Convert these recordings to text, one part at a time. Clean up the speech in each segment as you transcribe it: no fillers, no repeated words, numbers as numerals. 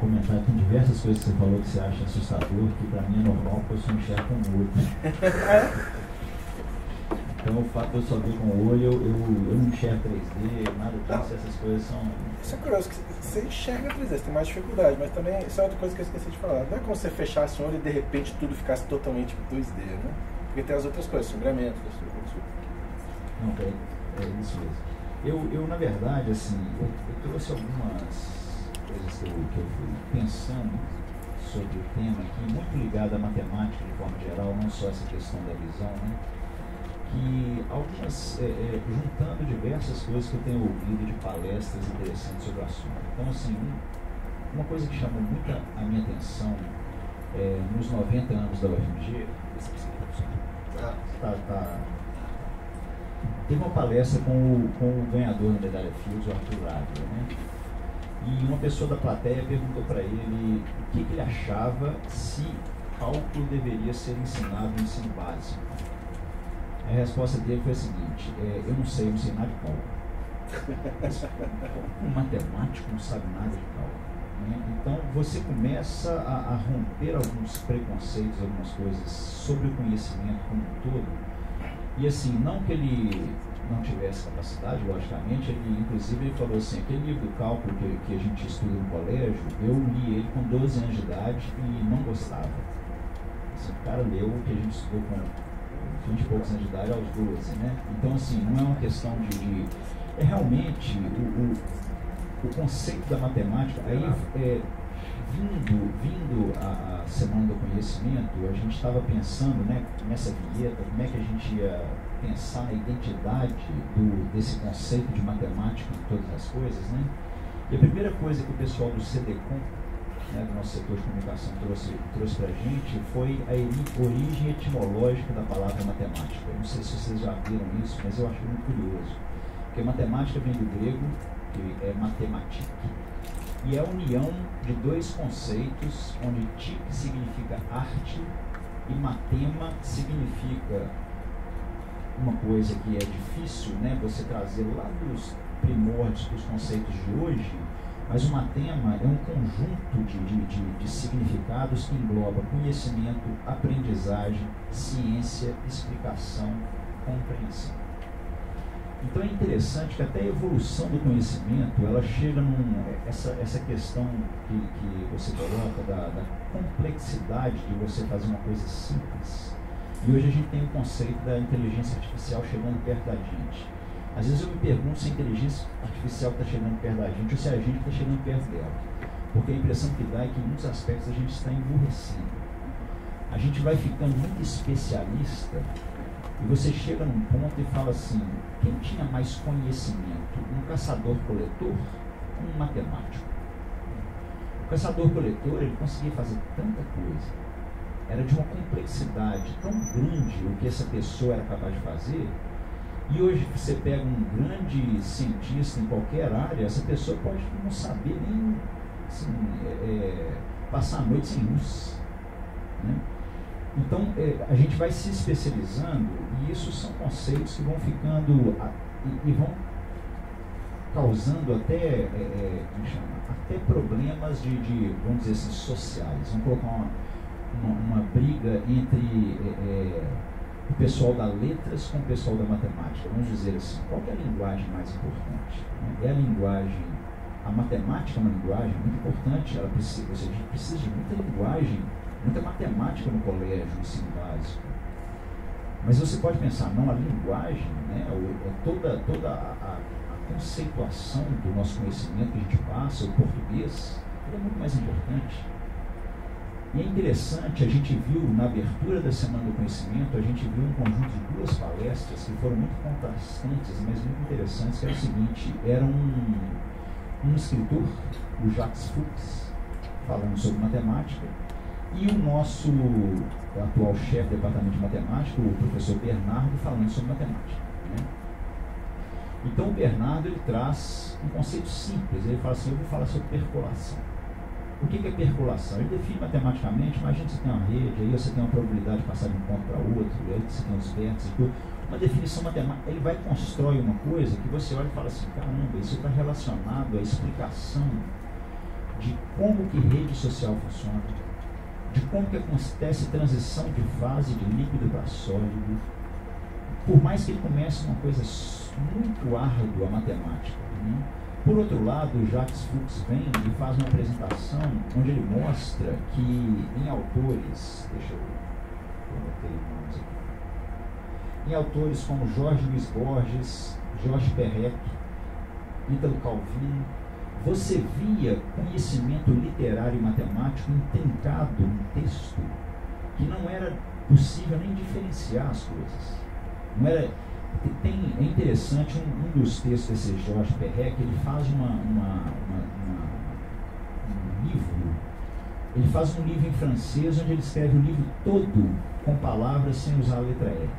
comentar, tem diversas coisas que você falou que você acha assustador, que para mim é normal, porque eu só enxergo com o olho. Então, o fato de eu só ver com o olho, eu não enxergo 3D, nada disso, essas coisas são... Isso é curioso, que você enxerga 3D, você tem mais dificuldade, mas também, isso é outra coisa que eu esqueci de falar. Não é como se você fechasse o olho e de repente tudo ficasse totalmente 2D, né? Porque tem as outras coisas, sombreamento, Não, é isso mesmo. Eu, na verdade, assim, eu trouxe algumas coisas que eu fui pensando sobre o tema aqui, muito ligado à matemática de forma geral, não só essa questão da visão, né? Que algumas, juntando diversas coisas que eu tenho ouvido de palestras interessantes sobre o assunto. Então, assim, uma coisa que chamou muito a minha atenção nos 90 anos da UFMG, teve uma palestra com o ganhador da medalha Fields, o Arthur Radler, né? E uma pessoa da plateia perguntou para ele o que ele achava se cálculo deveria ser ensinado no ensino básico. A resposta dele foi a seguinte: eu não sei nada de cálculo. Um matemático não sabe nada de cálculo, né? Então você começa a romper alguns preconceitos, algumas coisas sobre o conhecimento como um todo. E assim, não que ele não tivesse capacidade, logicamente, ele falou assim, aquele livro do cálculo que a gente estuda no colégio, eu li ele com 12 anos de idade e não gostava. Assim, o cara leu o que a gente estudou com 20 e poucos anos de idade aos 12, né? Então, assim, não é uma questão é realmente o conceito da matemática. Aí, vindo a Semana do Conhecimento, a gente estava pensando, né, nessa vinheta, como é que a gente ia pensar na identidade desse conceito de matemática em todas as coisas, né? E a primeira coisa que o pessoal do CDCom, né, do nosso setor de comunicação, trouxe para a gente foi a origem etimológica da palavra matemática. Eu não sei se vocês já viram isso, mas eu acho muito curioso. Porque matemática vem do grego, que é matematik, e é a união de dois conceitos, onde tik significa arte e matema significa uma coisa que é difícil, né, você trazer lá dos primórdios dos conceitos de hoje, mas o matema é um conjunto de significados que engloba conhecimento, aprendizagem, ciência, explicação, compreensão. Então é interessante que até a evolução do conhecimento, ela chega essa questão que você coloca da complexidade de você fazer uma coisa simples. E hoje a gente tem o conceito da inteligência artificial chegando perto da gente. Às vezes eu me pergunto se a inteligência artificial está chegando perto da gente ou se a gente está chegando perto dela. Porque a impressão que dá é que em muitos aspectos a gente está emburrecendo. A gente vai ficando muito especialista e você chega num ponto e fala assim, quem tinha mais conhecimento? Um caçador-coletor ou um matemático? O caçador-coletor, ele conseguia fazer tanta coisa, era de uma complexidade tão grande o que essa pessoa era capaz de fazer, e hoje você pega um grande cientista em qualquer área, essa pessoa pode não saber nem assim, passar a noite sem luz, né? Então, a gente vai se especializando e isso são conceitos que vão ficando e vão causando até, até problemas vamos dizer assim, sociais. Vamos colocar uma briga entre o pessoal da letras com o pessoal da matemática. Vamos dizer assim, qual é a linguagem mais importante? É a linguagem, a matemática é uma linguagem muito importante, a gente precisa de muita linguagem, muita matemática no colégio, no ensino básico. Mas você pode pensar, não, a linguagem, né, toda a conceituação do nosso conhecimento que a gente passa, o português, é muito mais importante. E é interessante, a gente viu na abertura da Semana do Conhecimento, a gente viu um conjunto de duas palestras que foram muito contrastantes, mas muito interessantes, que era o seguinte, era um escritor, o Jacques Fuchs, falando sobre matemática, e o nosso atual chefe do departamento de matemática, o professor Bernardo, falando sobre matemática, né? Então o Bernardo, ele traz um conceito simples, ele fala assim, eu vou falar sobre percolação. O que é percolação? Ele define matematicamente, imagina que você tem uma rede, aí você tem uma probabilidade de passar de um ponto para outro, aí você tem os vértices, uma definição matemática, ele vai constrói uma coisa que você olha e fala assim, caramba, isso está relacionado à explicação de como que rede social funciona, de como que acontece transição de fase de líquido para sólido, por mais que ele comece uma coisa muito árdua, a matemática. Né? Por outro lado, Jacques Fuchs vem e faz uma apresentação onde ele mostra que em autores, deixa eu coloquei nomes aqui, em autores como Jorge Luiz Borges, Georges Perec, Ítalo Calvino, você via conhecimento literário e matemático intrincado em texto, que não era possível nem diferenciar as coisas. Não era, é interessante, um dos textos desse Georges Perec, ele faz um livro, ele faz um livro em francês, onde ele escreve o livro todo com palavras sem usar a letra E.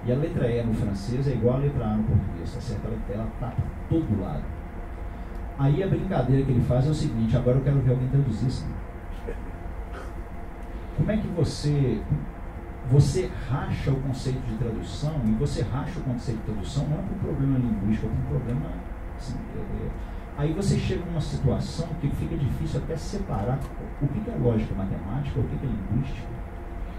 E a letra E no francês é igual a letra A no português, tá certo? Ela tá por todo lado. Aí a brincadeira que ele faz é o seguinte: agora eu quero ver alguém traduzir isso. Como é que você racha o conceito de tradução, e você racha o conceito de tradução não é por um problema linguístico, é por um problema assim, aí você chega numa situação que fica difícil até separar o que é lógica matemática, o que é linguística,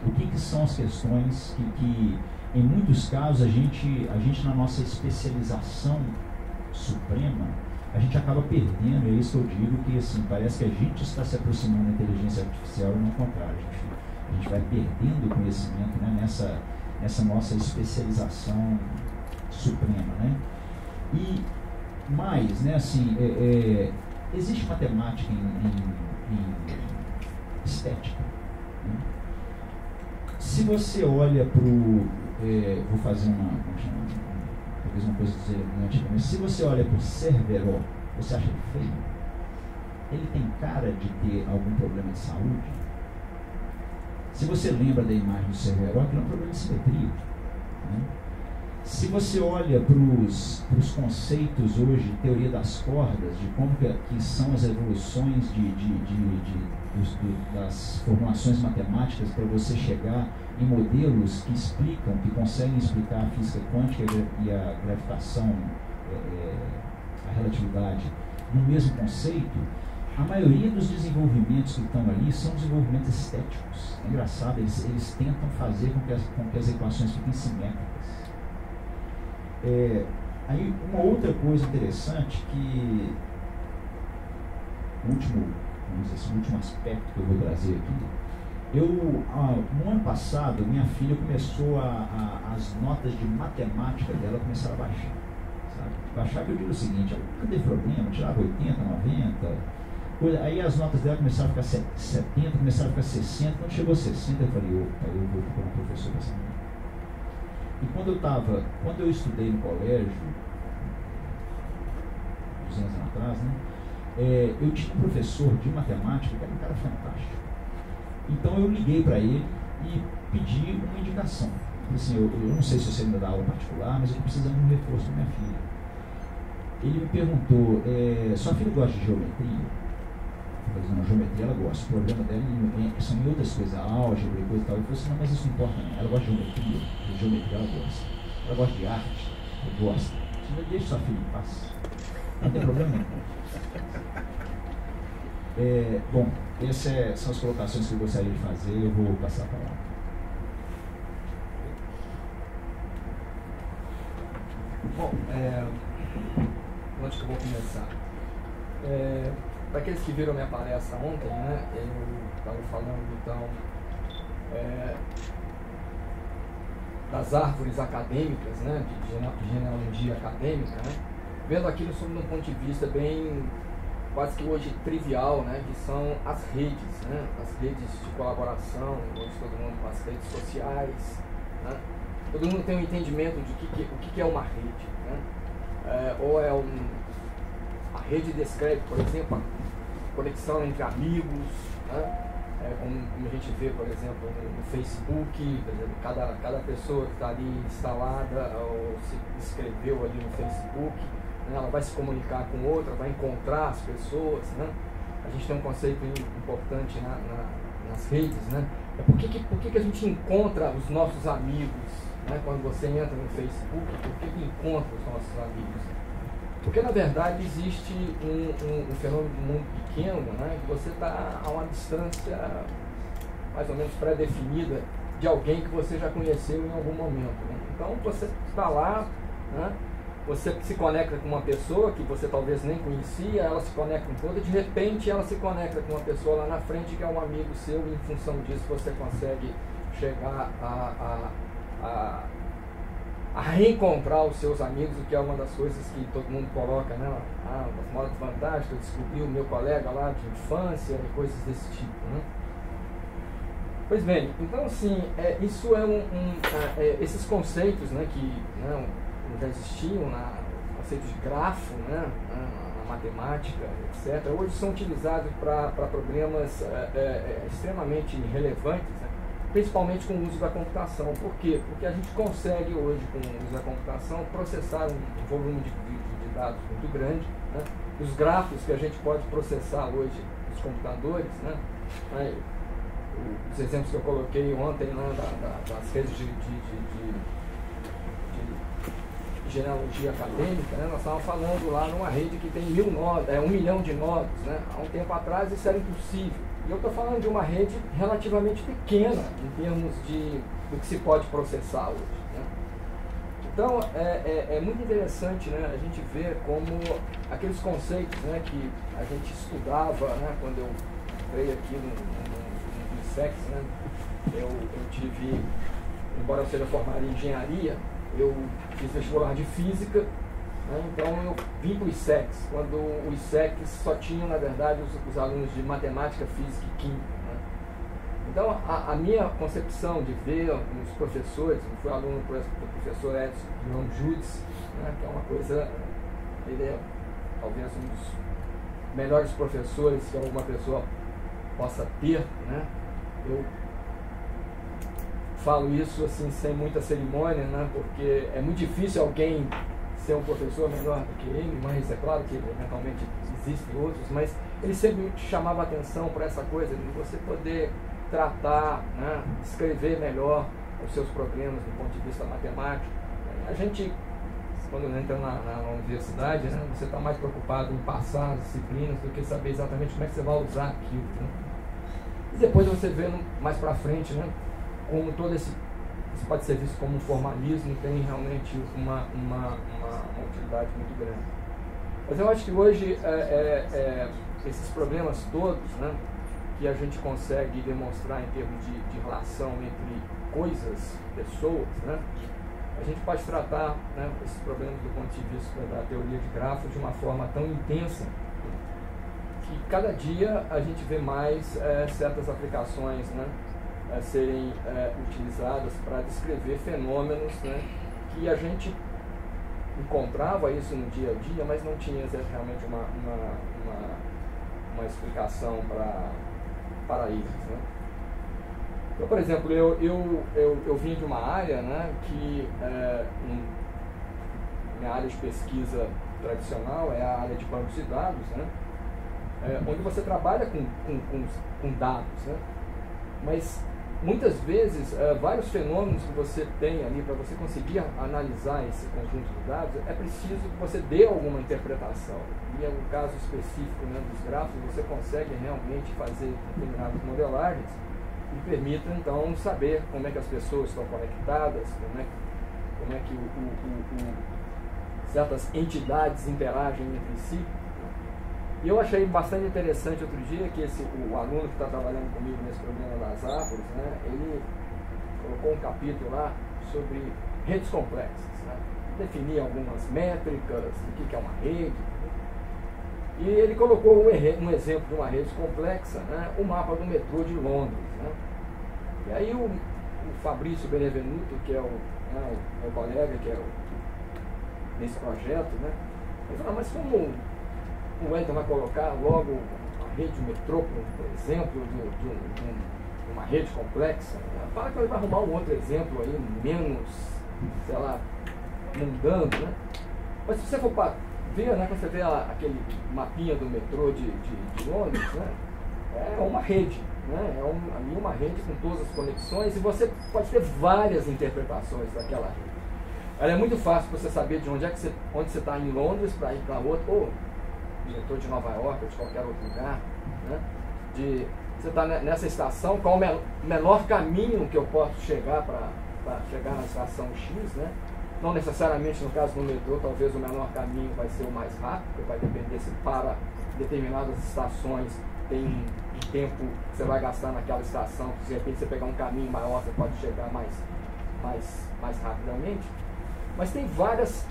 o que são as questões que em muitos casos a gente na nossa especialização suprema, a gente acaba perdendo. É isso que eu digo, que assim, parece que a gente está se aproximando da inteligência artificial e não o contrário. A gente vai perdendo conhecimento, né, nessa nossa especialização suprema. Né? E mais, né, assim, existe matemática em estética. Né? Se você olha para o... vou fazer talvez uma coisa deselegante, mas se você olha para o Cerveró, você acha ele feio? Ele tem cara de ter algum problema de saúde? Se você lembra da imagem do Cerveró, aquilo é um problema de simetria. Né? Se você olha para os conceitos hoje de teoria das cordas, de como que são as evoluções das formulações matemáticas para você chegar em modelos que explicam, que conseguem explicar a física quântica e a gravitação, a relatividade, no mesmo conceito, a maioria dos desenvolvimentos que estão ali são desenvolvimentos estéticos. É engraçado, eles tentam fazer com que as equações fiquem simétricas. Aí uma outra coisa interessante, que o último aspecto que eu vou trazer aqui, no ano passado, minha filha começou as notas de matemática dela começaram a baixar. Sabe? Baixar, que eu digo o seguinte: não teve problema, tirava 80, 90. Aí as notas dela começaram a ficar 70, começaram a ficar 60. Quando chegou a 60, eu falei: opa, eu vou procurar um professor dessa manhã. E quando eu estudei no colégio, 2 anos atrás, né, eu tinha um professor de matemática que era um cara fantástico. Então eu liguei para ele e pedi uma indicação. Assim, eu não sei se você ainda dá aula particular, mas eu estou precisando de um reforço para minha filha. Ele me perguntou: sua filha gosta de geometria? Eu falei: não, geometria ela gosta. O problema dela são em outras coisas, álgebra e coisa e tal. Ele falou assim: não, mas isso não importa não. Ela gosta de geometria ela gosta. Ela gosta de arte, ela gosta. Você deixa sua filha em paz. Não tem problema nenhum. Bom, essas são as colocações que eu gostaria de fazer. Eu vou passar a palavra. Bom, onde que eu vou começar? Para aqueles que viram minha palestra ontem, né, eu estava falando então das árvores acadêmicas, né, de genealogia acadêmica, né, vendo aquilo sob um ponto de vista bem, quase que hoje trivial, né, que são as redes, né, as redes de colaboração, hoje todo mundo com as redes sociais, né, todo mundo tem um entendimento de o que é uma rede, né, a rede descreve, por exemplo, a conexão entre amigos, né? Como a gente vê, por exemplo, no Facebook, por exemplo, cada pessoa que está ali instalada ou se inscreveu ali no Facebook, né? Ela vai se comunicar com outra, vai encontrar as pessoas, né? A gente tem um conceito importante nas redes, né? Por que a gente encontra os nossos amigos, né? Quando você entra no Facebook, por que encontra os nossos amigos? Porque, na verdade, existe um fenômeno do mundo pequeno, né, que você está a uma distância mais ou menos pré-definida de alguém que você já conheceu em algum momento. Né? Então, você está lá, né, você se conecta com uma pessoa que você talvez nem conhecia, ela se conecta com outra, de repente ela se conecta com uma pessoa lá na frente que é um amigo seu, e em função disso você consegue chegar a reencontrar os seus amigos, o que é uma das coisas que todo mundo coloca, né? As modas fantásticas, eu descobri o meu colega lá de infância e coisas desse tipo, né? Pois bem, então assim, isso esses conceitos, né, que já existiam, conceito de grafo, né, na matemática, etc., hoje são utilizados para problemas extremamente relevantes, né, principalmente com o uso da computação. Por quê? Porque a gente consegue hoje, com o uso da computação, processar um volume de dados muito grande, né? Os grafos que a gente pode processar hoje nos computadores, né? Os exemplos que eu coloquei ontem lá das redes de genealogia acadêmica, né? Nós estávamos falando lá numa rede que tem 1 milhão de nodos, né? Há um tempo atrás isso era impossível. E eu estou falando de uma rede relativamente pequena em termos do que se pode processar hoje, né? Então, é muito interessante, né, a gente ver como aqueles conceitos, né, que a gente estudava, né, quando eu entrei aqui no ISEX, né, eu tive, embora eu seja formado em engenharia, eu fiz vestibular de física, né, então eu vim para o ISEX, quando o ISEX só tinha, na verdade, os alunos de matemática, física e química. Então, a minha concepção de ver os professores, eu fui aluno do professor Edson Judes, né, que é uma coisa, ele é talvez um dos melhores professores que alguma pessoa possa ter, né? Eu falo isso assim sem muita cerimônia, né, porque é muito difícil alguém ser um professor melhor do que ele, mas é claro que eventualmente existem outros, mas ele sempre chamava atenção para essa coisa de você poder tratar, né, escrever melhor os seus problemas do ponto de vista matemático. A gente, quando entra na universidade, né, você está mais preocupado em passar as disciplinas do que saber exatamente como é que você vai usar aquilo, né? E depois você vê mais para frente, né, como todo isso pode ser visto como um formalismo, tem realmente uma utilidade muito grande. Mas eu acho que hoje esses problemas todos, né, que a gente consegue demonstrar em termos de relação entre coisas, pessoas, né? A gente pode tratar, né, esses problemas do ponto de vista da teoria de grafos de uma forma tão intensa que cada dia a gente vê mais certas aplicações, né, serem utilizadas para descrever fenômenos, né, que a gente encontrava isso no dia a dia, mas não tinha realmente uma explicação para eles, né? Então, por exemplo, eu vim de uma área, né, que minha área de pesquisa tradicional é a área de bancos de dados, né, onde você trabalha com dados, né, mas muitas vezes vários fenômenos que você tem ali para você conseguir analisar esse conjunto de dados, é preciso que você dê alguma interpretação. E no caso específico, né, dos grafos, você consegue realmente fazer determinadas modelagens que permitam então saber como é que as pessoas estão conectadas, como é que certas entidades interagem entre si. E eu achei bastante interessante outro dia que o aluno que está trabalhando comigo nesse problema das árvores, né, ele colocou um capítulo lá sobre redes complexas, né, definir algumas métricas, o que é uma rede. E ele colocou um exemplo de uma rede complexa, né, o mapa do metrô de Londres, né. E aí o Fabrício Benevenuto, que é o meu colega, que é nesse projeto, né, ele falou, mas como o Wellington vai colocar logo a rede de metrô, por exemplo, de uma rede complexa, né? Fala que ele vai arrumar um outro exemplo aí, menos, sei lá, mundano, né? Mas se você for para ver, né, quando você vê aquele mapinha do metrô de Londres, né, é uma rede, né? Ali uma rede com todas as conexões, e você pode ter várias interpretações daquela rede. Ela é muito fácil para você saber de onde você está em Londres para ir para outro, ou diretor de Nova York ou de qualquer outro lugar, né? Você está nessa estação, qual o menor caminho que eu posso chegar para chegar na estação X, né? Não necessariamente no caso do metrô, talvez o menor caminho vai ser o mais rápido, porque vai depender se para determinadas estações tem um tempo que você vai gastar naquela estação, se de repente você pegar um caminho maior, você pode chegar mais rapidamente. Mas tem várias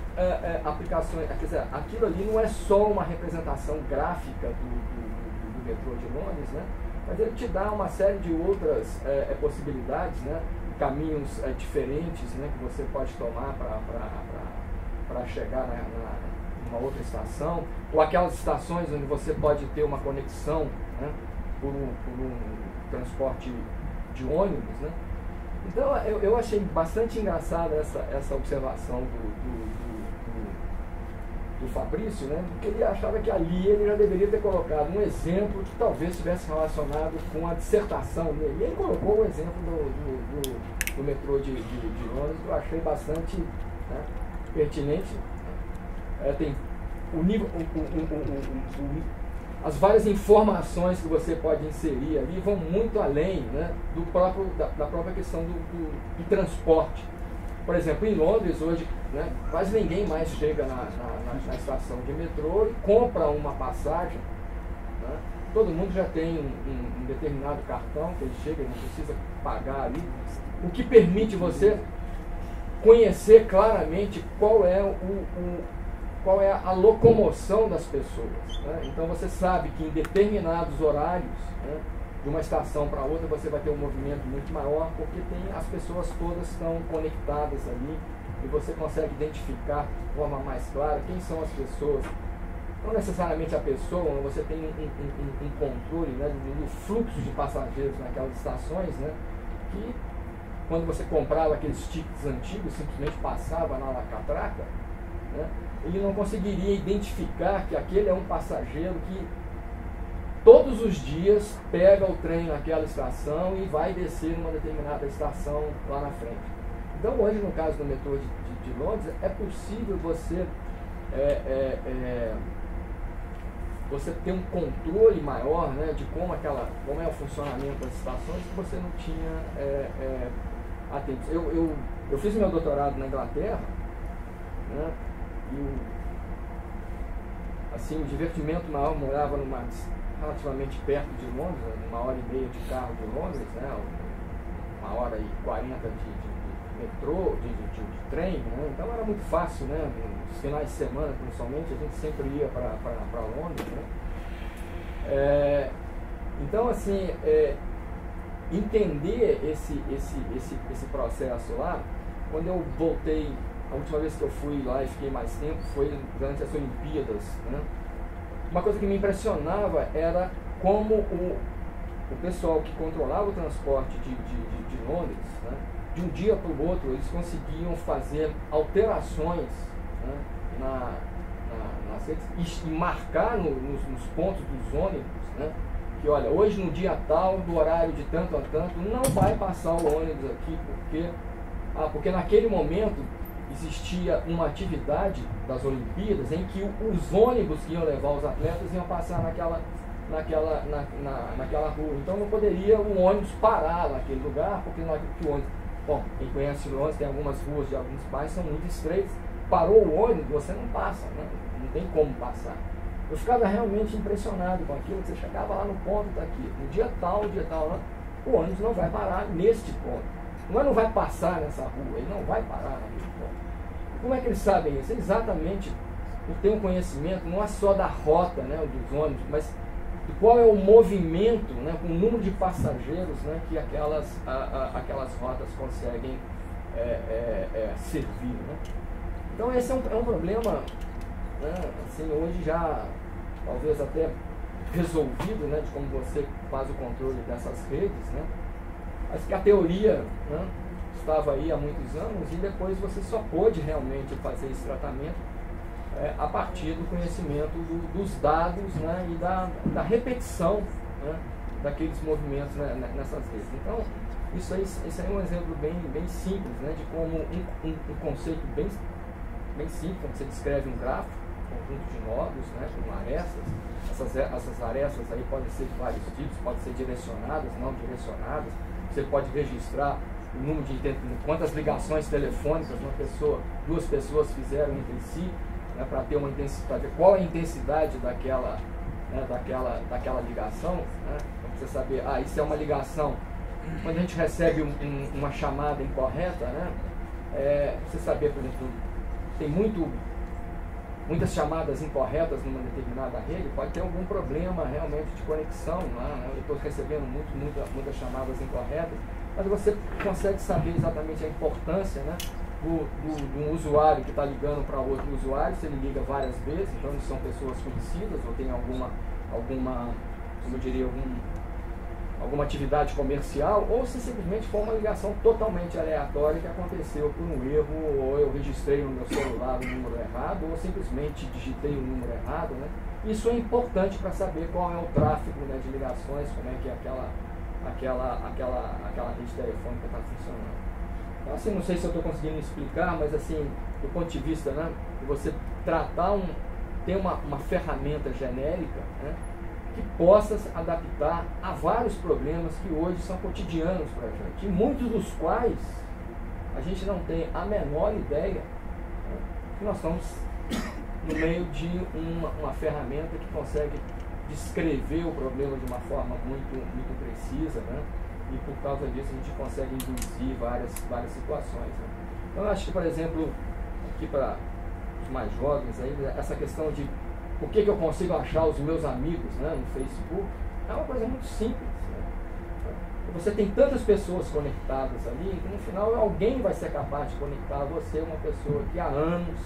aplicações, quer dizer, aquilo ali não é só uma representação gráfica do metrô de Londres, né? Mas ele te dá uma série de outras possibilidades, né? Caminhos diferentes, né? Que você pode tomar para chegar numa outra estação, ou aquelas estações onde você pode ter uma conexão, né? por um transporte de ônibus, né? Então eu achei bastante engraçada essa observação do Fabrício, né? Porque ele achava que ali ele já deveria ter colocado um exemplo que talvez estivesse relacionado com a dissertação dele. E ele colocou o exemplo do metrô de Londres, que eu achei bastante, né, pertinente. Tem o nível, as várias informações que você pode inserir ali vão muito além, né, da própria questão do transporte. Por exemplo, em Londres hoje, né, quase ninguém mais chega na estação de metrô e compra uma passagem, né? Todo mundo já tem um determinado cartão que ele chega e não precisa pagar ali, o que permite você conhecer claramente qual é a locomoção das pessoas, né? Então você sabe que em determinados horários, né, de uma estação para outra você vai ter um movimento muito maior, porque as pessoas todas estão conectadas ali e você consegue identificar de forma mais clara quem são as pessoas. Não necessariamente a pessoa, você tem um controle, né, do fluxo de passageiros naquelas estações, né, que quando você comprava aqueles tickets antigos, simplesmente passava na catraca, né, ele não conseguiria identificar que aquele é um passageiro que todos os dias pega o trem naquela estação e vai descer numa determinada estação lá na frente. Então hoje, no caso do metrô de Londres, é possível você você ter um controle maior, né, de como é o funcionamento das estações que você não tinha atento. Eu fiz meu doutorado na Inglaterra, né, e assim, o divertimento maior morava relativamente perto de Londres, 1h30 de carro de Londres, né, 1h40 de metrô, de trem, né? Então era muito fácil, né? Nos finais de semana, principalmente, a gente sempre ia para Londres, né? Então, assim, entender esse processo lá, quando eu voltei, a última vez que eu fui lá e fiquei mais tempo foi durante as Olimpíadas, né? Uma coisa que me impressionava era como o pessoal que controlava o transporte de Londres, né, de um dia para o outro, eles conseguiam fazer alterações, né, nas redes e marcar nos pontos dos ônibus, né, que olha, hoje no dia tal, do horário de tanto a tanto, não vai passar o ônibus aqui, porque naquele momento existia uma atividade das Olimpíadas em que os ônibus que iam levar os atletas iam passar naquela rua. Então não poderia o ônibus parar naquele lugar, porque não é que o ônibus... Bom, quem conhece Londres, tem algumas ruas de alguns bairros são muito estreitas. Parou o ônibus, você não passa, né? Não tem como passar. Eu ficava realmente impressionado com aquilo, você chegava lá no ponto, está aqui, no dia tal, o ônibus não vai parar neste ponto. Não vai passar nessa rua, ele não vai parar naquele ponto. Como é que eles sabem isso? Exatamente por ter um conhecimento, não é só da rota, né, dos ônibus, mas de qual é o movimento, né, o número de passageiros, né, que aquelas rotas conseguem servir. Né? Então esse é um problema, né, assim, hoje já talvez até resolvido, né, de como você faz o controle dessas redes, né? Mas que a teoria, né, estava aí há muitos anos e depois você só pôde realmente fazer esse tratamento a partir do conhecimento dos dados, né, e da repetição, né, daqueles movimentos, né, nessas redes. Então, Isso aí é um exemplo bem simples, né, de como um conceito bem simples, quando você descreve um gráfico, conjunto de nódulos, né, com arestas. Essas arestas aí podem ser de vários tipos, podem ser direcionadas, não direcionadas. Você pode registrar o número de quantas ligações telefônicas duas pessoas fizeram entre si, né, para ter uma intensidade, qual é a intensidade daquela ligação, né, para você saber, isso é uma ligação. Quando a gente recebe uma chamada incorreta, né, você saber, por exemplo, tem muitas chamadas incorretas numa determinada rede, pode ter algum problema realmente de conexão lá, né? Eu estou recebendo muitas chamadas incorretas, mas você consegue saber exatamente a importância, né, do usuário que está ligando para outro usuário, se ele liga várias vezes, então eles são pessoas conhecidas ou tem alguma como eu diria, alguma atividade comercial, ou se simplesmente for uma ligação totalmente aleatória que aconteceu por um erro, ou eu registrei no meu celular o número errado, ou simplesmente digitei o número errado, né? Isso é importante para saber qual é o tráfego, né, de ligações, como é que aquela rede telefônica está funcionando. Então, assim, não sei se eu estou conseguindo explicar, mas assim, do ponto de vista, né, de você tratar ter uma ferramenta genérica, né, que possa adaptar a vários problemas que hoje são cotidianos para a gente, e muitos dos quais a gente não tem a menor ideia, né, que nós estamos no meio de uma ferramenta que consegue descrever o problema de uma forma muito precisa, né, e por causa disso a gente consegue induzir várias situações, né. Então eu acho que, por exemplo, aqui para os mais jovens, aí, essa questão de por que eu consigo achar os meus amigos, né, no Facebook, é uma coisa muito simples, né? Você tem tantas pessoas conectadas ali que no final alguém vai ser capaz de conectar a você, uma pessoa que há anos,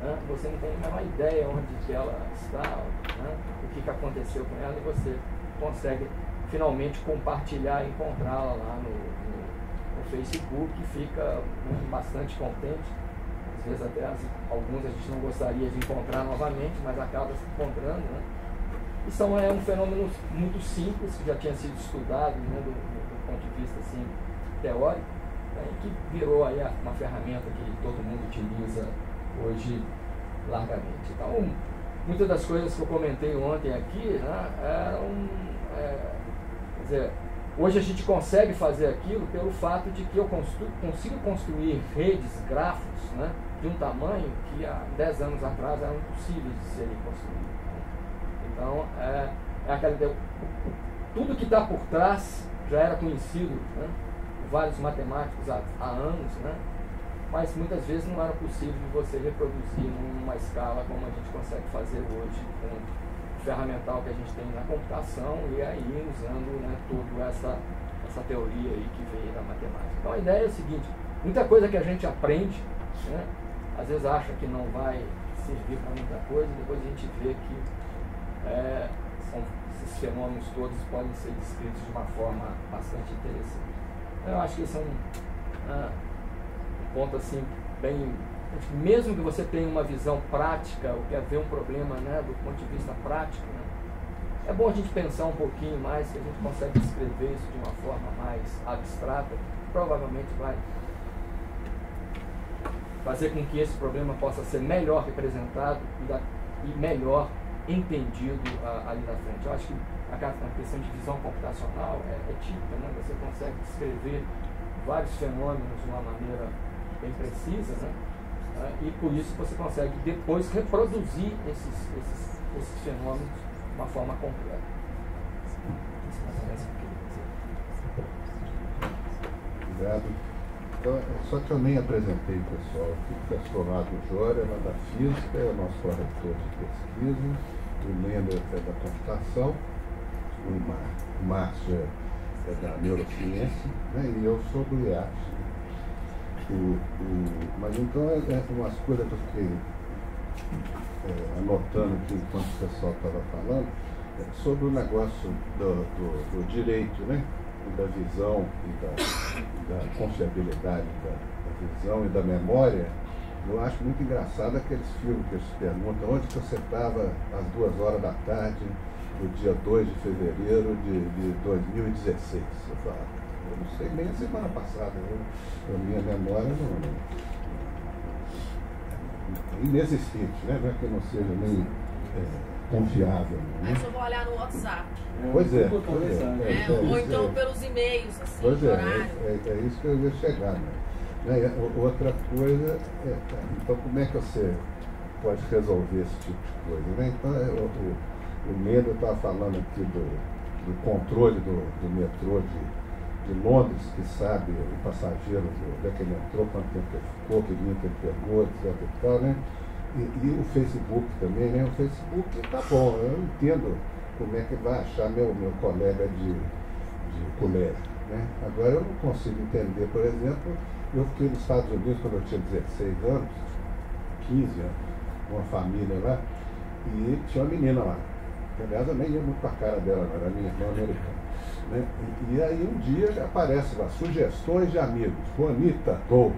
né, você não tem a menor ideia onde que ela está, né, o que aconteceu com ela, e você consegue finalmente compartilhar e encontrá-la lá no Facebook, e fica, né, bastante contente. Às vezes até alguns a gente não gostaria de encontrar novamente, mas acaba se encontrando, né? Isso é um fenômeno muito simples, que já tinha sido estudado, né, do ponto de vista assim, teórico, né, e que virou aí uma ferramenta que todo mundo utiliza hoje largamente. Então, muitas das coisas que eu comentei ontem aqui, né, quer dizer, hoje a gente consegue fazer aquilo pelo fato de que eu consigo construir redes, grafos, né, de um tamanho que há 10 anos atrás eram impossíveis de serem construídos, né? Então, tudo que está por trás já era conhecido, né, por vários matemáticos há anos, né, mas muitas vezes não era possível de você reproduzir numa escala como a gente consegue fazer hoje com o ferramental que a gente tem na computação, e aí usando, né, toda essa teoria aí que veio da matemática. Então a ideia é a seguinte: muita coisa que a gente aprende, né, às vezes acha que não vai servir para muita coisa, e depois a gente vê que esses fenômenos todos podem ser descritos de uma forma bastante interessante. Eu acho que esse é um ponto assim bem... Mesmo que você tenha uma visão prática, ou quer ver um problema, né, do ponto de vista prático, né, é bom a gente pensar um pouquinho mais, que a gente consegue descrever isso de uma forma mais abstrata, provavelmente vai fazer com que esse problema possa ser melhor representado e melhor entendido ali na frente. Eu acho que a questão de visão computacional é típica, né? Você consegue descrever vários fenômenos de uma maneira bem precisa, né? E por isso você consegue depois reproduzir esses fenômenos de uma forma completa. Obrigado. Então, só que eu nem apresentei o pessoal aqui. O professor Lado Jória, lá da Física, é o nosso corretor de pesquisa, o Lender é da computação, o Márcio é da neurociência, né, e eu sou do IAPS. Mas então umas coisas que eu fiquei anotando aqui enquanto o pessoal estava falando, sobre o negócio do direito, né? E da visão e da confiabilidade da visão e da memória. Eu acho muito engraçado aqueles filmes que eles perguntam onde você estava às 2 horas da tarde, no dia 2 de fevereiro de 2016. Você fala, eu não sei nem a semana passada, a minha memória não é inexistente, né? Não é que não seja nem confiável. Né? Aí eu vou olhar no WhatsApp. Pois é. Ou então pelos e-mails, assim, pois horário. É isso que eu ia chegar. Né? Outra coisa, então como é que você pode resolver esse tipo de coisa? Né? Então, o medo, eu estava falando aqui do controle do metrô de Londres, que sabe o passageiro onde é que ele entrou, quanto tempo ele ficou, que linha que ele pegou, etc. E tal, né? E o Facebook também, né? O Facebook tá bom, eu não entendo como é que vai achar meu colega de colégio, né? Agora eu não consigo entender, por exemplo, eu fiquei nos Estados Unidos quando eu tinha 16 anos, 15 anos, uma família lá, e tinha uma menina lá. Aliás, eu nem ia muito com a cara dela, não era minha irmã americana. Né? E aí um dia aparece lá, sugestões de amigos, Juanita, Gol.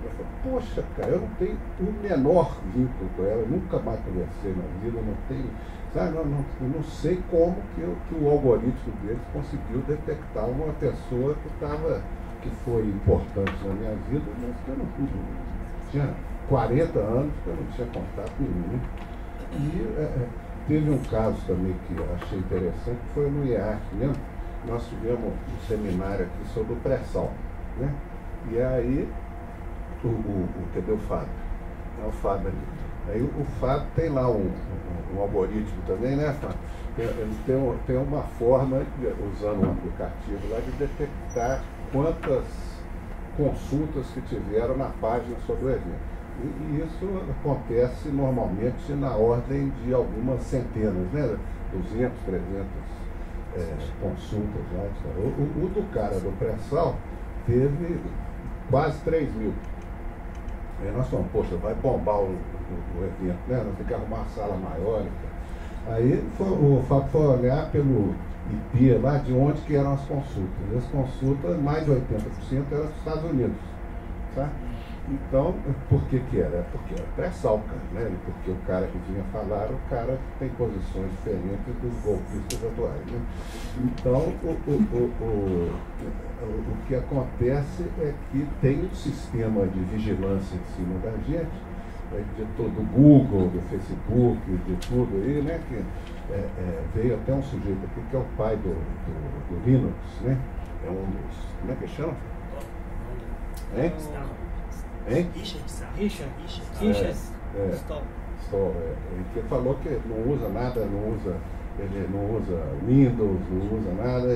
Eu falei, poxa, cara, eu não tenho o menor vínculo com ela, eu nunca mais conversei na vida, eu não tenho, sabe, eu não sei como que o algoritmo deles conseguiu detectar uma pessoa que foi importante na minha vida, mas que eu não tinha 40 anos que eu não tinha contato nenhum. E teve um caso também que eu achei interessante, que foi no IAC mesmo. Nós tivemos um seminário aqui sobre o pré-sal, né? E aí, cadê o Fábio? É o Fábio ali. Aí o Fábio tem lá um algoritmo também, né, Fábio? Ele tem uma forma, usando um aplicativo lá, de detectar quantas consultas que tiveram na página sobre o evento. E isso acontece normalmente na ordem de algumas centenas, né? 200, 300 consultas lá. O do cara do pré-sal teve quase 3 mil. Aí nós falamos, poxa, vai bombar o evento, né? Nós temos que arrumar uma sala maior. Aí o Fábio foi olhar pelo IP lá de onde que eram as consultas. E as consultas, mais de 80% eram dos Estados Unidos. Tá? Então, por que era? Porque era pré-sal, cara, né? Porque o cara que vinha falar, o cara tem posições diferentes dos golpistas atuais, né? Então, o que acontece é que tem um sistema de vigilância em cima da gente, de todo o Google, do Facebook, de tudo aí, né? Que veio até um sujeito aqui que é o pai do Linux, né? É um dos... Como é que chama? Hein? Richard Stoll, que falou que não usa nada, ele não usa Windows, não usa nada,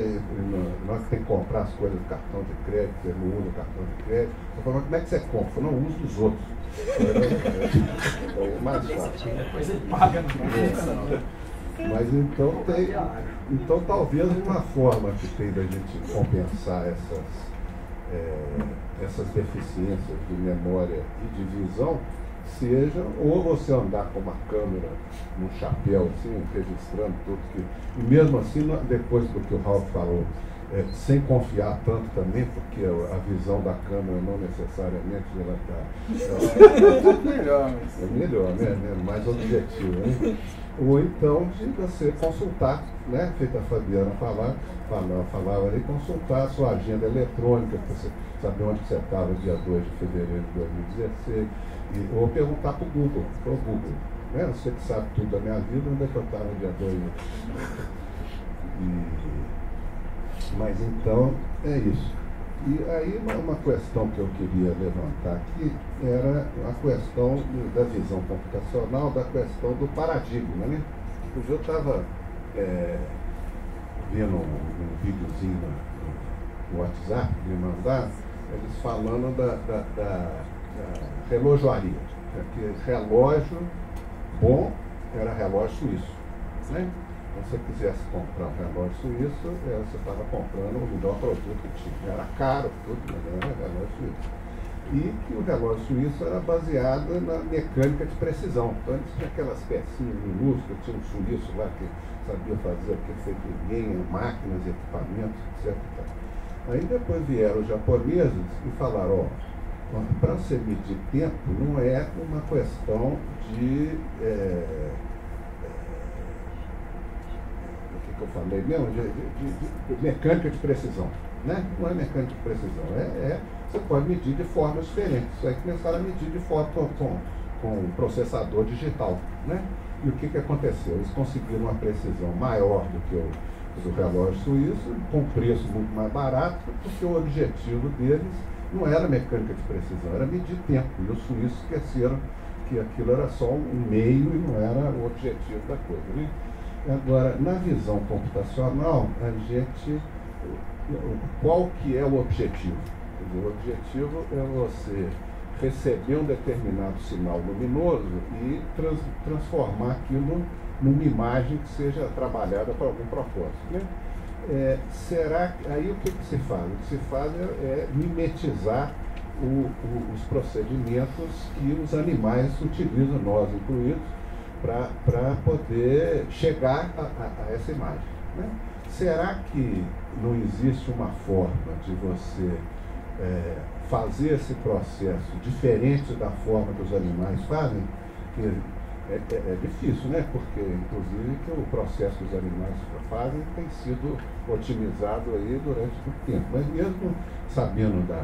nós temos que comprar as coisas do cartão de crédito, ele não usa o cartão de crédito. Eu falei, mas como é que você compra? Eu não uso dos outros. É mais fácil. Depois ele paga, Mas então talvez uma forma que tem da gente compensar essas deficiências de memória e de visão seja ou você andar com uma câmera num chapéu, assim, registrando tudo que... E mesmo assim, depois do que o Ralph falou, sem confiar tanto também, porque a visão da câmera não necessariamente ela está... É melhor, né? Mais objetivo, né? Ou então de você consultar, né? Feita a Fabiana falava ali, consultar a sua agenda eletrônica, para você saber onde você estava dia 2 de fevereiro de 2016, ou perguntar para o Google, né? Você que sabe tudo da minha vida, onde é que eu estava dia 2 Mas então, é isso. E aí uma questão que eu queria levantar aqui era a questão da visão computacional, da questão do paradigma, né? Eu estava vendo um videozinho no WhatsApp que me mandaram, eles falando da relojoaria. Porque relógio bom era relógio suíço, né? Então, se você quisesse comprar um relógio suíço, você estava comprando o melhor produto que tinha. Era caro, tudo, mas era relógio suíço. E que o relógio suíço era baseado na mecânica de precisão. Então, eles tinham aquelas pecinhas minúsculas, tinha um suíço lá que sabia fazer aquilo feito em linha, máquinas, equipamentos, etc. Aí depois vieram os japoneses e falaram, para você medir tempo não é uma questão de... o que eu falei mesmo? De mecânica de precisão. né? Não é mecânica de precisão, você pode medir de formas diferentes. Aí começaram a medir de forma com um processador digital, né? E o que aconteceu? Eles conseguiram uma precisão maior do que o relógio suíço, com preço muito mais barato, porque o objetivo deles não era mecânica de precisão, era medir tempo. E os suíços esqueceram que aquilo era só um meio e não era o objetivo da coisa, né? Agora, na visão computacional, qual que é o objetivo? Quer dizer, o objetivo é você receber um determinado sinal luminoso e transformar aquilo numa imagem que seja trabalhada para algum propósito, né? Aí o que se faz? O que se faz é mimetizar os procedimentos que os animais utilizam, nós incluídos, para poder chegar a essa imagem, né? Será que não existe uma forma de você fazer esse processo diferente da forma que os animais fazem? Que é difícil, né? Porque, inclusive, que o processo que os animais fazem tem sido otimizado aí durante muito tempo. Mas mesmo sabendo da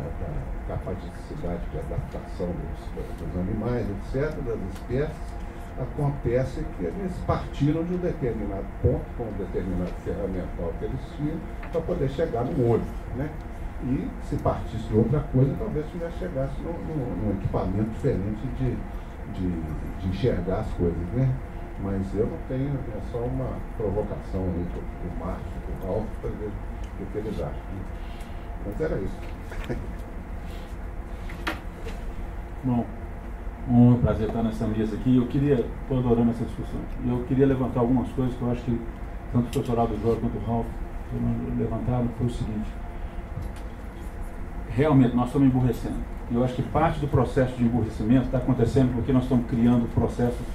capacidade de adaptação dos animais, etc., das espécies, acontece que eles partiram de um determinado ponto, com um determinado ferramental que eles tinham, para poder chegar no olho, né? E se partisse de outra coisa, talvez já chegasse num equipamento diferente de enxergar as coisas, né? Mas eu não tenho, é só uma provocação aí do Márcio, do Ralf, para ver o que eles acham, né? Mas era isso. Bom, um prazer estar nessa mesa aqui. Estou adorando essa discussão. Eu queria levantar algumas coisas que eu acho que tanto o professor Aldo Jorge quanto o Ralf levantaram. Foi o seguinte: realmente nós estamos emburrecendo. Eu acho que parte do processo de emburrecimento está acontecendo porque nós estamos criando processos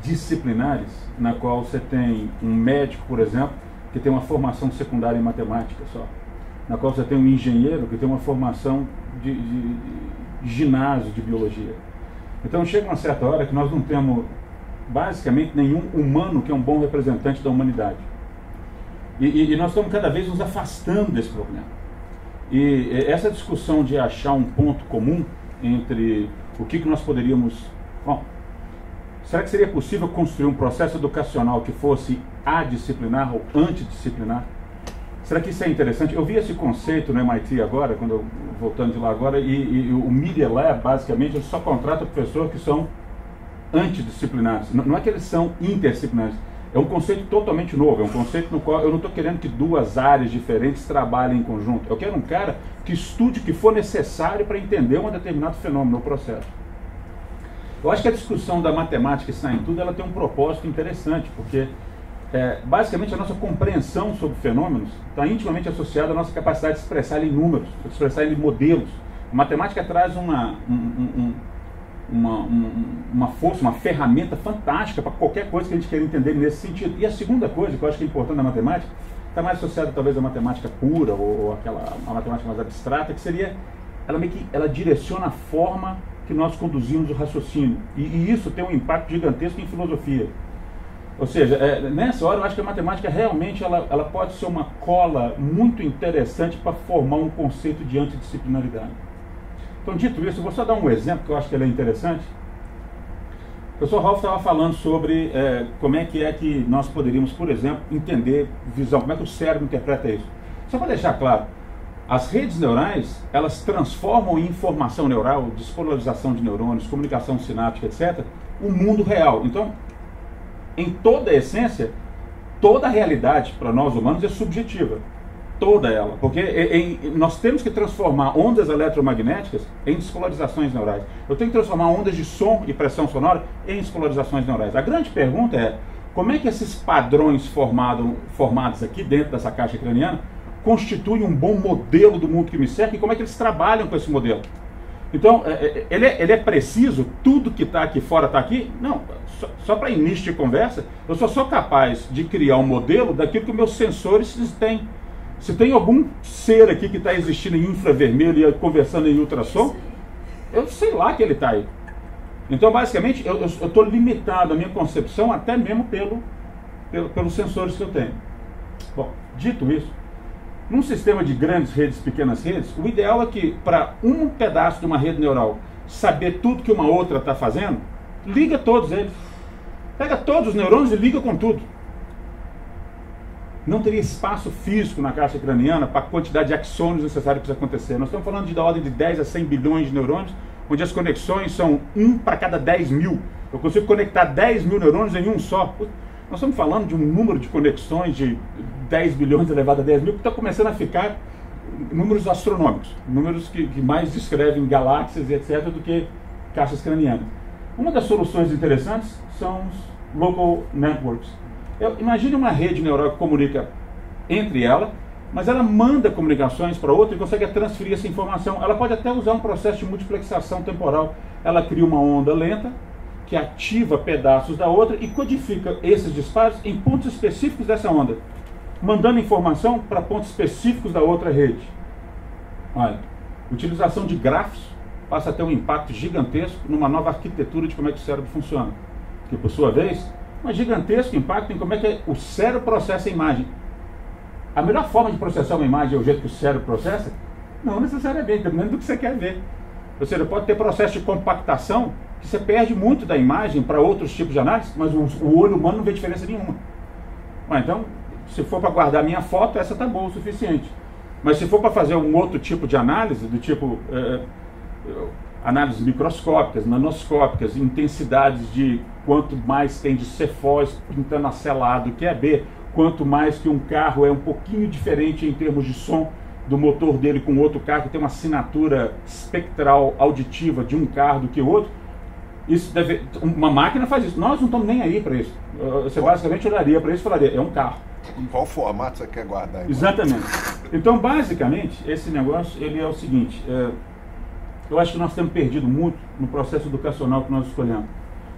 disciplinares, na qual você tem um médico, por exemplo, que tem uma formação secundária em matemática só, na qual você tem um engenheiro que tem uma formação de ginásio de biologia. Então chega uma certa hora que nós não temos basicamente nenhum humano que é um bom representante da humanidade. E nós estamos cada vez nos afastando desse problema. E essa discussão de achar um ponto comum entre o que nós poderíamos... Bom, será que seria possível construir um processo educacional que fosse adisciplinar ou antidisciplinar? Será que isso é interessante? Eu vi esse conceito no MIT agora, voltando de lá agora, e o Media Lab, basicamente, ele só contrata professores que são antidisciplinares. Não é que eles são interdisciplinares. É um conceito totalmente novo, é um conceito no qual eu não estou querendo que duas áreas diferentes trabalhem em conjunto. Eu quero um cara que estude o que for necessário para entender um determinado fenômeno no processo. Eu acho que a discussão da matemática e Science tudo, ela tem um propósito interessante, porque basicamente a nossa compreensão sobre fenômenos está intimamente associada à nossa capacidade de expressar ele em números, de expressar ele em modelos. A matemática traz uma força, uma ferramenta fantástica para qualquer coisa que a gente queira entender nesse sentido. E a segunda coisa que eu acho que é importante na matemática, está mais associada talvez à matemática pura ou a matemática mais abstrata, que seria, ela direciona a forma que nós conduzimos o raciocínio. E isso tem um impacto gigantesco em filosofia. Ou seja, nessa hora eu acho que a matemática realmente ela pode ser uma cola muito interessante para formar um conceito de antidisciplinaridade. Então, dito isso, eu vou só dar um exemplo que eu acho que ele é interessante. O professor Ralf estava falando sobre como é que nós poderíamos, por exemplo, entender visão, como é que o cérebro interpreta isso. Só para deixar claro, as redes neurais, elas transformam em informação neural, despolarização de neurônios, comunicação sináptica, etc., o mundo real. Então, em toda a essência, toda a realidade para nós humanos é subjetiva. Toda ela. Porque nós temos que transformar ondas eletromagnéticas em despolarizações neurais. Eu tenho que transformar ondas de som e pressão sonora em despolarizações neurais. A grande pergunta é, como é que esses padrões formados aqui dentro dessa caixa craniana constituem um bom modelo do mundo que me cerca e como é que eles trabalham com esse modelo? Então, ele é preciso? Tudo que está aqui fora está aqui? Não. Só para início de conversa, eu só sou capaz de criar um modelo daquilo que meus sensores têm. Se tem algum ser aqui que está existindo em infravermelho e conversando em ultrassom, eu sei lá que ele está aí. Então, basicamente, eu estou limitado a minha concepção até mesmo pelos sensores que eu tenho. Bom, dito isso, Num sistema de grandes redes, pequenas redes, o ideal é que para um pedaço de uma rede neural saber tudo que uma outra está fazendo, liga todos eles. Pega todos os neurônios e liga com tudo. Não teria espaço físico na caixa craniana para a quantidade de axônios necessária para isso acontecer. Nós estamos falando da ordem de 10 a 100 bilhões de neurônios, onde as conexões são 1 para cada 10 mil. Eu consigo conectar 10 mil neurônios em um só. Nós estamos falando de um número de conexões de 10 bilhões elevado a 10 mil, que está começando a ficar números astronômicos, números que mais descrevem galáxias e etc. do que caixas cranianas. Uma das soluções interessantes são os local networks. Imagine uma rede neural que comunica entre ela, mas ela manda comunicações para outra e consegue transferir essa informação. Ela pode até usar um processo de multiplexação temporal. Ela cria uma onda lenta que ativa pedaços da outra e codifica esses disparos em pontos específicos dessa onda, mandando informação para pontos específicos da outra rede. Olha, utilização de grafos passa a ter um impacto gigantesco numa nova arquitetura de como é que o cérebro funciona, que por sua vez, um gigantesco impacto em como é que o cérebro processa a imagem. A melhor forma de processar uma imagem é o jeito que o cérebro processa? Não necessariamente, dependendo do que você quer ver. Ou seja, pode ter processo de compactação, que você perde muito da imagem para outros tipos de análise, mas o olho humano não vê diferença nenhuma. Então, se for para guardar minha foto, essa está boa o suficiente. Mas se for para fazer um outro tipo de análise, do tipo análises microscópicas, nanoscópicas, intensidades de quanto mais tem de cefós pintando a célula A do que a B, quanto mais que um carro é um pouquinho diferente em termos de som do motor dele com outro carro, que tem uma assinatura espectral auditiva de um carro do que o outro, isso uma máquina faz isso. Nós não estamos nem aí para isso. Você basicamente olharia para isso e falaria, é um carro. Em qual formato você quer guardar? Exatamente. Então, basicamente, esse negócio ele é o seguinte, eu acho que nós temos perdido muito no processo educacional que nós escolhemos.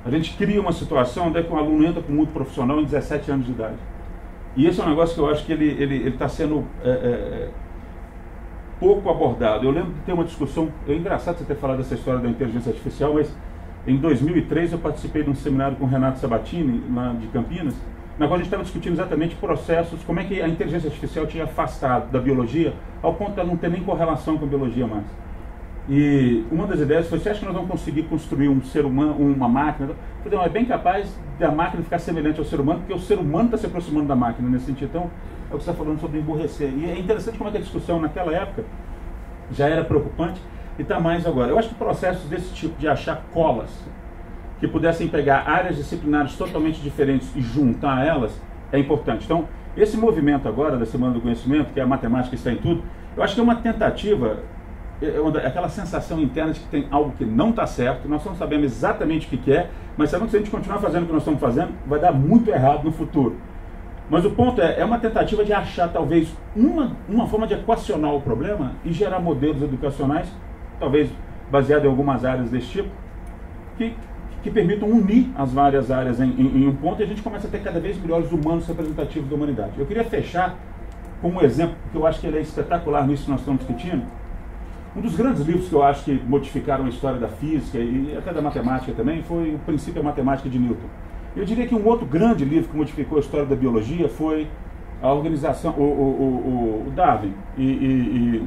A gente cria uma situação onde é que um aluno entra para o mundo profissional em 17 anos de idade. E esse é um negócio que eu acho que ele está sendo pouco abordado. Eu lembro de ter uma discussão, é engraçado você ter falado dessa história da inteligência artificial, mas em 2003 eu participei de um seminário com o Renato Sabatini, lá de Campinas, na qual a gente estava discutindo exatamente processos, como é que a inteligência artificial tinha afastado da biologia, ao ponto de ela não ter nem correlação com a biologia mais. E uma das ideias foi, você acha que nós vamos conseguir construir um ser humano, uma máquina? Eu falei, não, é bem capaz da máquina ficar semelhante ao ser humano, porque o ser humano está se aproximando da máquina nesse sentido. Então, é o que você está falando sobre emburrecer. E é interessante como é que a discussão naquela época já era preocupante e está mais agora. Eu acho que processos desse tipo, de achar colas, que pudessem pegar áreas disciplinares totalmente diferentes e juntar elas, é importante. Então, esse movimento agora da Semana do Conhecimento, que é a matemática está em tudo, eu acho que é uma tentativa, aquela sensação interna de que tem algo que não está certo, nós não sabemos exatamente o que é, mas sabemos que se a gente continuar fazendo o que nós estamos fazendo, vai dar muito errado no futuro. Mas o ponto é uma tentativa de achar talvez uma forma de equacionar o problema e gerar modelos educacionais, talvez baseado em algumas áreas desse tipo, que permitam unir as várias áreas em um ponto e a gente começa a ter cada vez melhores humanos representativos da humanidade. Eu queria fechar com um exemplo, que eu acho que ele é espetacular nisso que nós estamos discutindo. Um dos grandes livros que eu acho que modificaram a história da física e até da matemática também foi O Princípio da Matemática de Newton. Eu diria que um outro grande livro que modificou a história da biologia foi a organização, o Darwin e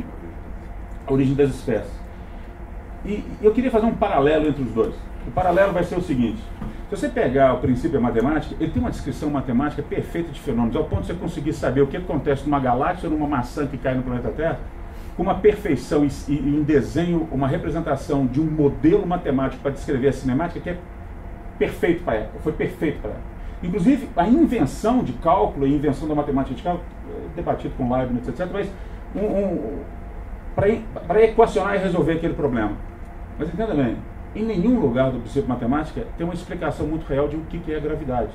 a Origem das Espécies. E eu queria fazer um paralelo entre os dois. O paralelo vai ser o seguinte: se você pegar O Princípio da Matemática, ele tem uma descrição matemática perfeita de fenômenos, ao ponto de você conseguir saber o que acontece numa galáxia ou numa maçã que cai no planeta Terra, com uma perfeição e um desenho, uma representação de um modelo matemático para descrever a cinemática que é perfeito para a época, foi perfeito para a época. Inclusive, a invenção de cálculo, a invenção da matemática de cálculo, debatido com Leibniz, etc., mas para equacionar e resolver aquele problema. Mas entenda bem, em nenhum lugar do princípio de matemática tem uma explicação muito real de o que é a gravidade.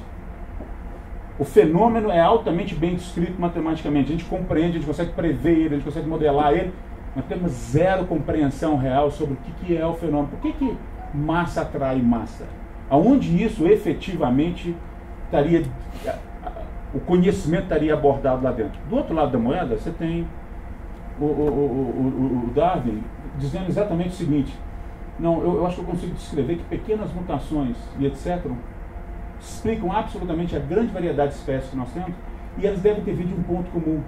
O fenômeno é altamente bem descrito matematicamente, a gente compreende, a gente consegue prever ele, a gente consegue modelar ele, mas temos zero compreensão real sobre o que é o fenômeno. Por que massa atrai massa? Aonde isso efetivamente estaria, o conhecimento estaria abordado lá dentro? Do outro lado da moeda, você tem o Darwin dizendo exatamente o seguinte: não, eu acho que eu consigo descrever que pequenas mutações e etc. explicam absolutamente a grande variedade de espécies que nós temos, e elas devem ter vindo de um ponto comum.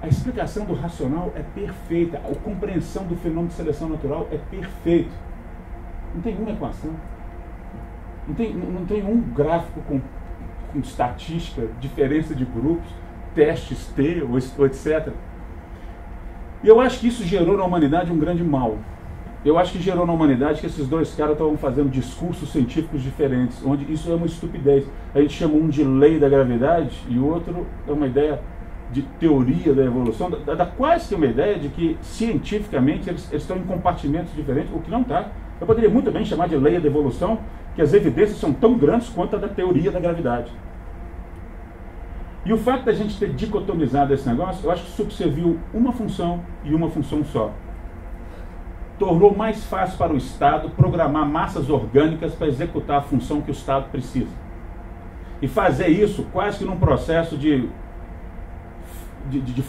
A explicação do racional é perfeita, a compreensão do fenômeno de seleção natural é perfeito. Não tem uma equação, não tem um gráfico com estatística, diferença de grupos, testes T, ou etc. E eu acho que isso gerou na humanidade um grande mal. Eu acho que gerou na humanidade que esses dois caras estavam fazendo discursos científicos diferentes, onde isso é uma estupidez. A gente chama um de lei da gravidade e o outro é uma ideia de teoria da evolução, dá quase que uma ideia de que cientificamente eles estão em compartimentos diferentes, o que não está. Eu poderia muito bem chamar de lei da evolução, que as evidências são tão grandes quanto a da teoria da gravidade. E o fato da gente ter dicotomizado esse negócio, eu acho que subserviu uma função e uma função só. Tornou mais fácil para o Estado programar massas orgânicas para executar a função que o Estado precisa. E fazer isso quase que num processo de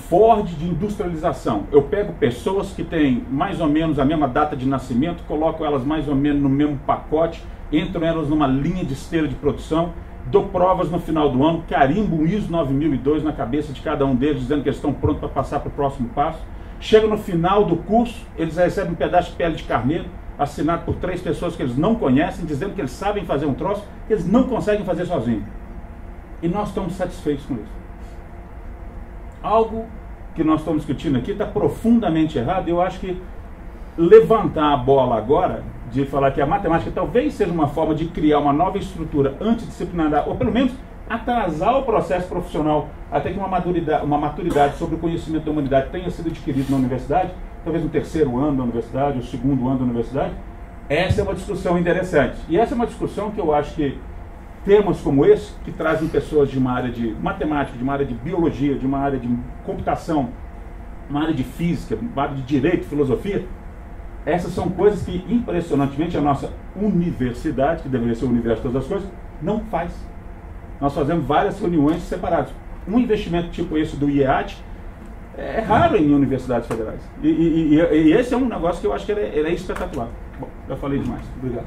Ford de industrialização. Eu pego pessoas que têm mais ou menos a mesma data de nascimento, coloco elas mais ou menos no mesmo pacote, entro elas numa linha de esteira de produção, dou provas no final do ano, carimbo um ISO 9002 na cabeça de cada um deles, dizendo que eles estão prontos para passar para o próximo passo. Chega no final do curso, eles recebem um pedaço de pele de carneiro, assinado por 3 pessoas que eles não conhecem, dizendo que eles sabem fazer um troço que eles não conseguem fazer sozinhos. E nós estamos satisfeitos com isso. Algo que nós estamos discutindo aqui está profundamente errado. Eu acho que levantar a bola agora, de falar que a matemática talvez seja uma forma de criar uma nova estrutura antidisciplinar, ou pelo menos atrasar o processo profissional até que uma maturidade sobre o conhecimento da humanidade tenha sido adquirido na universidade, talvez no 3º ano da universidade, ou 2º ano da universidade. Essa é uma discussão interessante. E essa é uma discussão que eu acho que temas como esse, que trazem pessoas de uma área de matemática, de uma área de biologia, de uma área de computação, uma área de física, uma área de direito, filosofia, essas são coisas que, impressionantemente, a nossa universidade, que deveria ser o universo de todas as coisas, não faz. Nós fazemos várias reuniões separadas. Um investimento tipo esse do IEAT é raro em universidades federais. E esse é um negócio que eu acho que ele é espetacular. Bom, já falei demais. Obrigado.